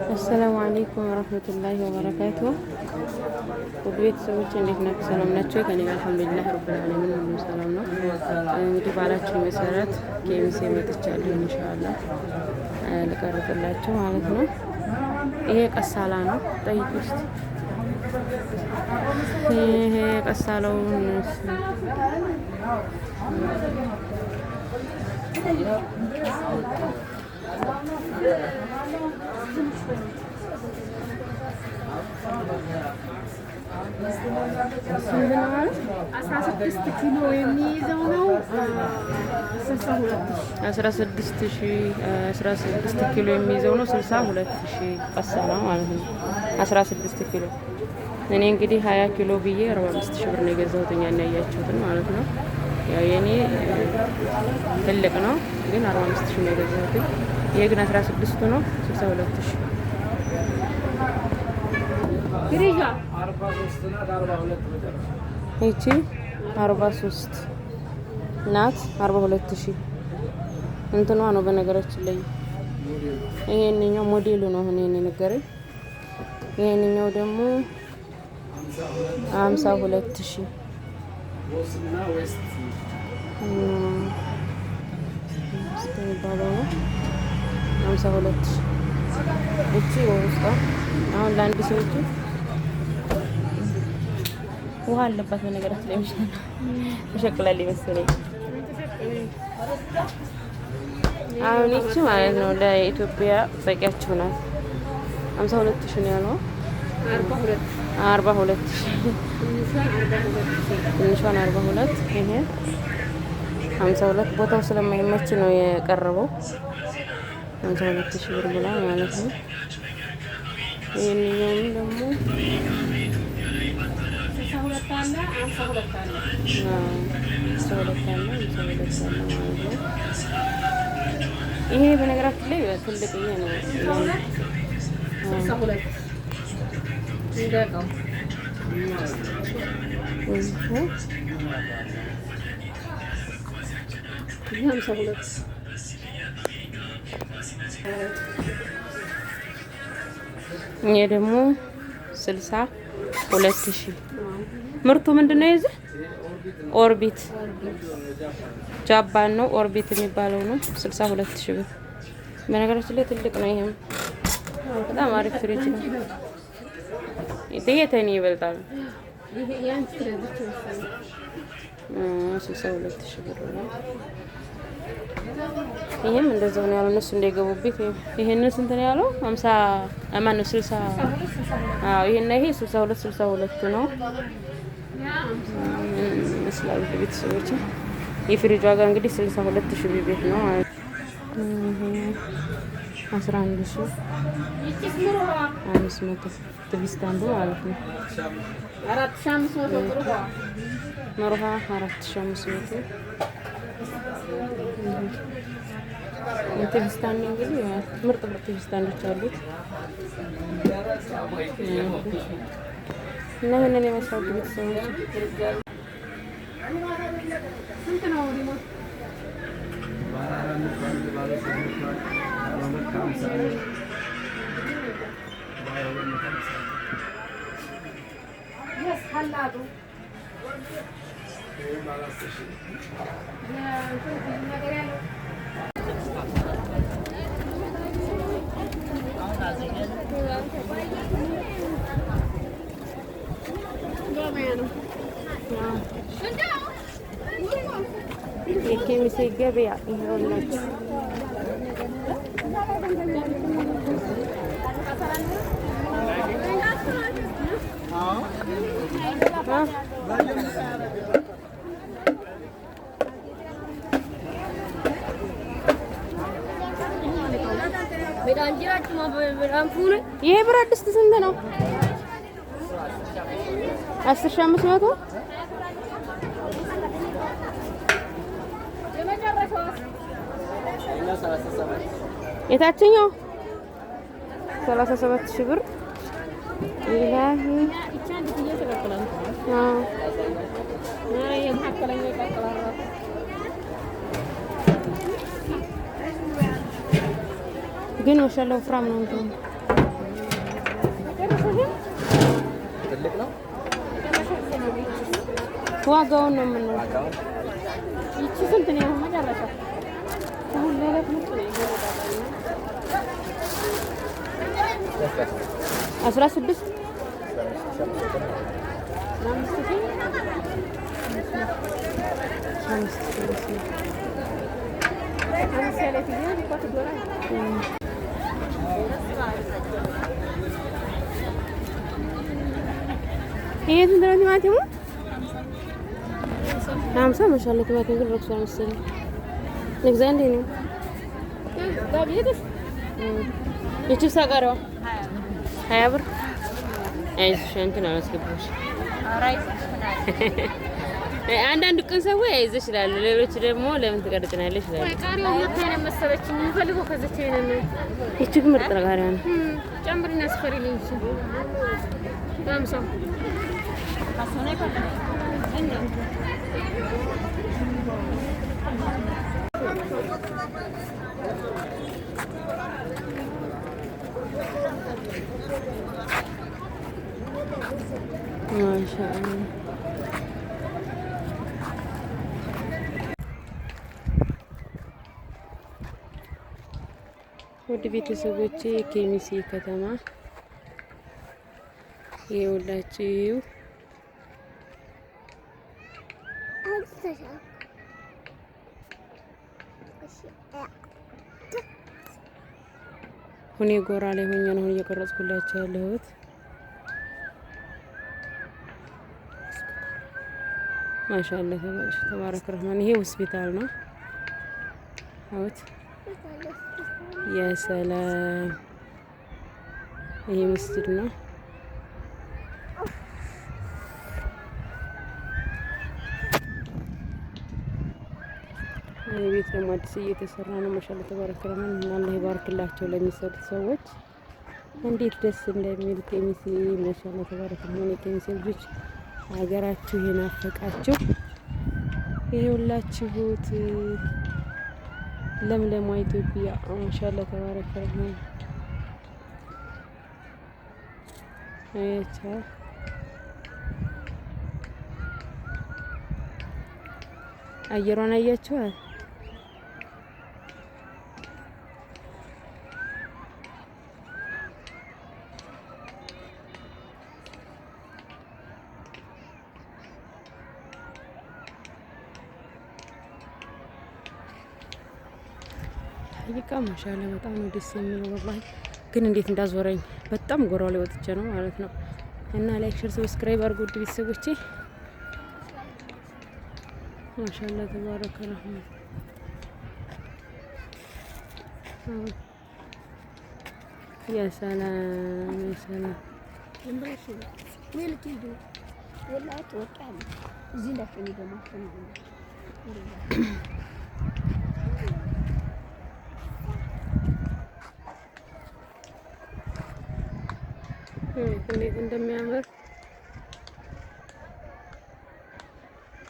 السلام عليكم ورحمة الله وبركاته. وبيت سويت እንዴት ናችሁ? ሰላም ናችሁ? ከኔ ጋር አልሐምዱሊላህ ረብል ዓለሚን ሁሉም ሰላም ነው። እንግዲህ ባላችሁ መሰረት ኬሚሴ መጥቻለሁ ኢንሻአላህ ልቀርጥላችሁ ማለት ነው። ይሄ ቀሳላ ነው። ጠይቁ እስቲ ይሄ ቀሳላው አስራ ስድስት ኪሎ የሚይዘው ነው። 16 ኪሎ የሚይዘው ነው። 62,000 ቀሳላ ማለት ነው። 16 ኪሎ እኔ እንግዲህ 20 ኪሎ ብዬ 45,000 ብር ነው የገዛሁት። እኛን ያያችሁትን ማለት ነው። ያው የኔ ትልቅ ነው ግን 45,000 ነው የገዛሁት። ይሄ ግን 16 ነው 62,000 ግሪጃ ይቺ 43 ናት። 42,000 እንትኗ ነው በነገራችን ላይ። ይሄንኛው ሞዴሉ ነው አሁን ይሄን ነገረኝ። ይሄንኛው ደግሞ 52,000 ነው 52,000 እቺ ውስጧ አሁን ለአንድ ሰው እቺ ውሃ አለባት በነገራችን ላይ ተሸቅላል ይመስለኝ። አሁን እቺ ማለት ነው ለኢትዮጵያ በቂያቸው ናት። 52,000 ነው ያለው። 42,000 ትንሿን 42 ይሄ 52 ቦታው ስለማይመች ነው የቀረበው 52,000 ብር ብላ ማለት ነው። ይሄንኛውም ደግሞ 62 አለ 52 አለ 52 አለ 52 አለ ማለት ነው። ይሄ በነገራችን ላይ ትልቅ ይሄ ነው 62 ይደቃው ይሄ ደግሞ 62,000 ምርቱ ምንድነው? የዚህ ኦርቢት ጃፓን ነው ኦርቢት የሚባለው ነው። 62,000 ብር በነገራችን ላይ ትልቅ ነው። ይሄም በጣም አሪፍ ፍሪጅ ነው። ይሄ ተኔ ይበልጣል። ይሄ ያን ስለዚህ 62,000 ብር ነው። ይሄም እንደዛው ነው ያለው። እነሱ እንዳይገቡበት ይሄን ስንት ነው ያለው? 50 ማን ነው 60? አዎ ይሄና ይሄ 62 ነው። መስላው ቤተሰቦች የፍሪጅ ዋጋ እንግዲህ 62,000 ቤት ነው ማለት ነው። 11,500 ትቢስታንዱ ማለት ነው። 4,500 ብር መርሃ 4,500 ትቢስታን እንግዲህ ምርጥ ትቢስታኖች አሉት እና ይሄንን የመሳሰሉ ቤተሰቦች ስንት ነው ሪሞት? የኬሚሴ ገበያ ይኸውላችሁ። ይሄ ብረት ድስት ስንት ነው? 10,500 የታችኛው 37,000 ብር ኢላሂ ግን ወሻለው ፍራም ነው እንዴ? ትልቅ ነው። ዋጋውን ነው የምንለው። ይቺ ስንት ነው አሁን መጨረሻ? አሁን ለለት ምርጥ ነው 16 ይሄ ስንት ነው ቲማቲሙ? 50 ማሻአላህ። ቲማቲም ግን ረክሷል መሰለኝ። ልግዛ እንዴ ነው ይቺ ሳቀረው 20 ብር። አይዞሽ እንትን አላስገባሽ። አንዳንድ ቀን ሰው አይዞሽ ይላሉ፣ ሌሎች ደግሞ ለምን ትቀርጭናለሽ ይላሉ። ወይ ቃሪያው መታየነ መሰለችኝ የምፈልገው ከዚች አይነት ነው። ይቺ ግን ምርጥ ነው። ቃሪያ ነው። ጨምሪና አስፈሪልኝ። እሺ ጋምሳው ማሻአላህ ውድ ቤተሰቦቼ የኬሚሴ ከተማ ይኸውላችሁ ሁኔ ጎራ ላይ ሆኜ ነው እየቀረጽኩላችሁ ያለሁት። ማሻአላህ ተባረከ ረህማን። ይሄ ሆስፒታል ነው። አውት የሰላም ይሄ መስጂድ ነው። ቤት ደግሞ አዲስ እየተሰራ ነው። ማሻአላህ ተባረከ ረህማን። አላህ ይባርክላቸው ለሚሰሩት ሰዎች። እንዴት ደስ እንደሚል ኬሚሴ። ማሻአላህ ተባረከ ረህማን። የኬሚሴ ልጆች ሀገራችሁ የናፈቃችሁ ይኸውላችሁት ለምለሟ ኢትዮጵያ። ማሻአላህ ተባረከ ረህማን። አያቻ አየሯን አያችኋል? ይቃ ማሻአላህ በጣም ነው ደስ የሚለው። ወላሂ ግን እንዴት እንዳዞረኝ በጣም ጎራው ላይ ወጥቼ ነው ማለት ነው። እና ላይክ፣ ሼር፣ ሰብስክራይብ አድርጉ ውድ ቤተሰቦቼ። ማሻአላህ ተባረከ ረህማን። ያ ሰላም ያ ሰላም እንብረሽ ወልቂ ዱ ወላሂ ተወጣለ እዚህ እንዳፈኝ ደግሞ እንዴት እንደሚያምር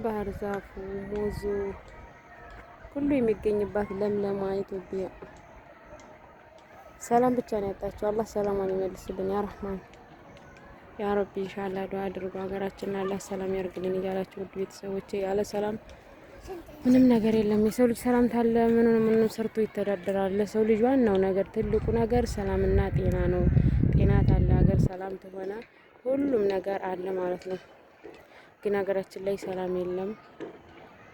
ባህር ዛፉ፣ ሙዙ ሁሉ የሚገኝባት ለምለማ ኢትዮጵያ። ሰላም ብቻ ነው ያጣችው። አላህ ሰላማን ይመልስልን ያ ረህማን ያ ረቢ። ኢንሻአላህ ዱአ አድርጉ ሀገራችንን አላህ ሰላም ያርግልን እያላችሁ ውድ ቤተሰቦቼ። ያለ ሰላም ምንም ነገር የለም። የሰው ልጅ ሰላም ታለ ምንም ሰርቶ ይተዳደራል። ለሰው ልጅ ዋናው ነገር ትልቁ ነገር ሰላምና ጤና ነው። ጤና ታለ ሀገር ሰላም ተሆነ ሁሉም ነገር አለ ማለት ነው። ግን ሀገራችን ላይ ሰላም የለም።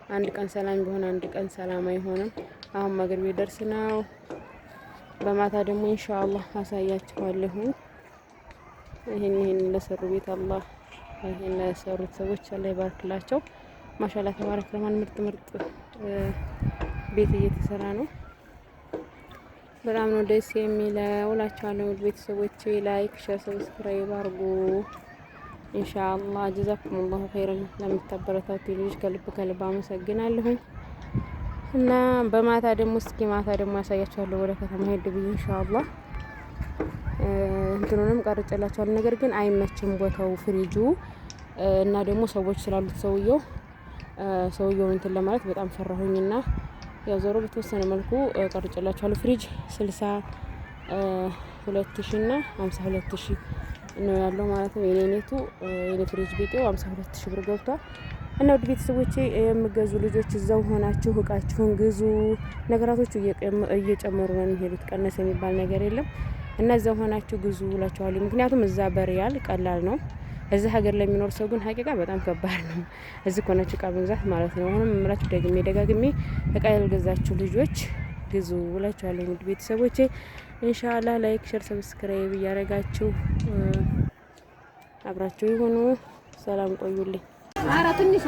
አንድ ቀን ሰላም ቢሆን አንድ ቀን ሰላም አይሆንም። አሁን መግሪብ ደርስ ነው። በማታ ደግሞ ኢንሻአላህ አሳያችኋለሁ። ይሄን ለሰሩ ቤት አላህ ይሄን ለሰሩት ሰዎች አላህ ይባርክላቸው። ማሻአላህ ተባረክ ረህማን። ምርጥ ቤት እየተሰራ ነው። በጣም ነው ደስ የሚለው እላችኋለሁ ቤተሰቦቼ። ላይክ፣ ሼር፣ ሰብስክራይብ አድርጉ ኢንሻአላህ። ጀዛኩሙላሁ ኸይረን። ለምታበረታቱ ልጆች ከልብ አመሰግናለሁ። እና በማታ ደግሞ እስኪ ማታ ደግሞ ያሳያችኋለሁ ወደ ከተማ ሄድ ብዬ ኢንሻአላህ እንትኑንም ቀርጬላችኋለሁ። ነገር ግን አይመችም ቦታው ፍሪጁ እና ደግሞ ሰዎች ስላሉት ሰውየው እንትን ለማለት በጣም ፈራሁኝና ያው ዞሮ በተወሰነ መልኩ ቀርጬላችኋለሁ። ፍሪጅ 62,000 እና 52,000 ነው ያለው ማለት ነው። የኔቱ የኔ ፍሪጅ ቤቴው 52 ሺህ ብር ገብቷል። እና ውድ ቤተሰቦቼ የምገዙ ልጆች እዛው ሆናችሁ እቃችሁን ግዙ። ነገራቶቹ እየጨመሩ ነው የሚሄዱት፣ ቀነሰ የሚባል ነገር የለም። እና እዛው ሆናችሁ ግዙ እላችኋለሁ። ምክንያቱም እዛ በሪያል ቀላል ነው፣ እዚህ ሀገር ለሚኖር ሰው ግን ሀቂቃ በጣም ከባድ ነው። እዚህ ኮነች እቃ መግዛት ማለት ነው። አሁንም እምላችሁ ደጋግሜ እቃ ያልገዛችሁ ልጆች ግዙ እላችኋለሁ። ውድ ቤተሰቦቼ ኢንሻአላህ ላይክ፣ ሼር፣ ሰብስክራይብ እያደረጋችሁ አብራችሁ ይሁኑ። ሰላም ቆዩልኝ። ኧረ ትንሿ